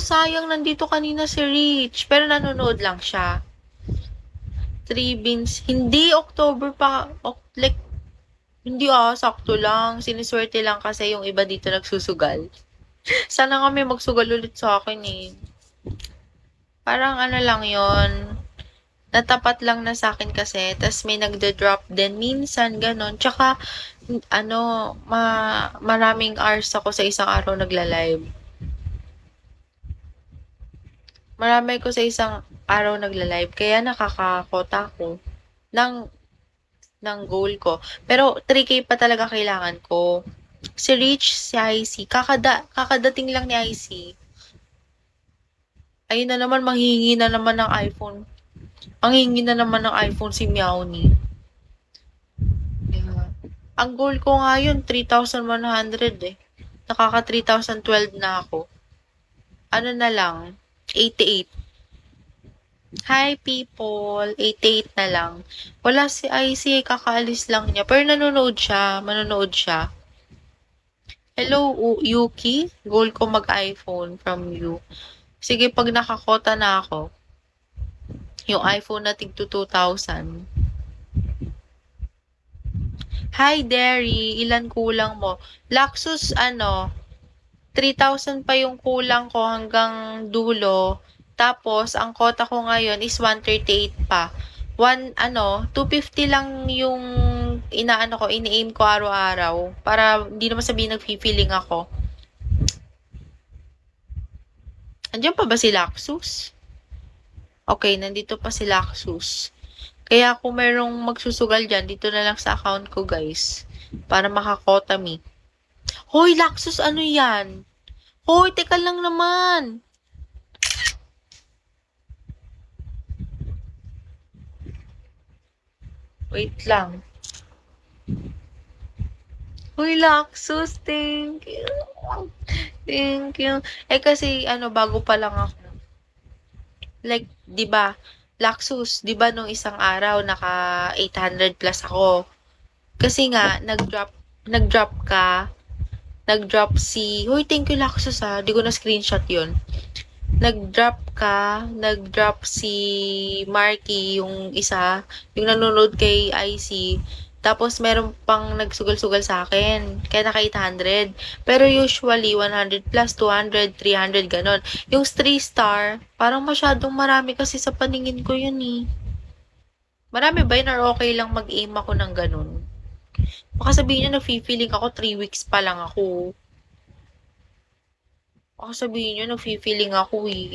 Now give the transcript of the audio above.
sayang, nandito kanina si Rich. Pero nanonood lang siya. 3 beans. Hindi, October pa. Like, hindi sakto lang. Siniswerte lang kasi yung iba dito nagsusugal. Sana nga may magsugal ulit sa akin eh. Parang ano lang yon, natapat lang na sa akin kasi, tas may nagda-drop din minsan, ganon. Tsaka, ano, maraming hours ako sa isang araw nagla-live. Marami ko sa isang araw nagla-live, kaya nakakakota ko ng, ng goal ko. Pero 3K pa talaga kailangan ko. Si Rich, si IC, kakadating lang ni IC. Ayun na naman, manghihingi na naman ng iPhone. Ang hingi na naman ng iPhone si Meowny. Yeah. Ang goal ko nga yun, 3,100 eh. Nakaka 3,012 na ako. Ano na lang, 88. Hi people, 88 na lang. Wala si IC, kakaalis lang niya. Pero nanonood siya, manonood siya. Hello, Yuki. Goal ko mag-iPhone from you. Sige, pag nakakota na ako, yung iPhone na tig 2,000. Hi, Derry. Ilan kulang mo? Laxus, 3,000 pa yung kulang ko hanggang dulo. Tapos, ang kota ko ngayon is 138 pa. 250 lang yung ini-aim ko araw-araw. Para hindi naman sabihin nag-feeling ako. Andiyan pa ba si Laxus? Okay, nandito pa si Laxus. Kaya kung merong magsusugal dyan, dito na lang sa account ko, guys. Para makakota me. Hoy, Laxus, ano yan? Hoy, teka lang naman. Wait lang. Hoy, Laxus, thank you. Thank you. Eh kasi, bago pa lang ako. Like, di ba, Laxus, di ba nung isang araw, naka 800 plus ako. Kasi nga, nag-drop ka, nag-drop si, hoy, thank you, Laxus, di ko na screenshot yun. Nag-drop si Marky, yung isa, yung nanonood kay IC. Tapos, meron pang nagsugal-sugal sa akin. Kaya naka 800. Pero usually, 100 plus, 200, 300, ganon. Yung 3 star, parang masyadong marami kasi sa paningin ko yun eh. Marami ba yun or okay lang mag-aim ako ng ganon? Baka sabihin nyo, nag-feeling ako, 3 weeks pa lang ako. Baka sabihin nyo, nag-feeling ako eh.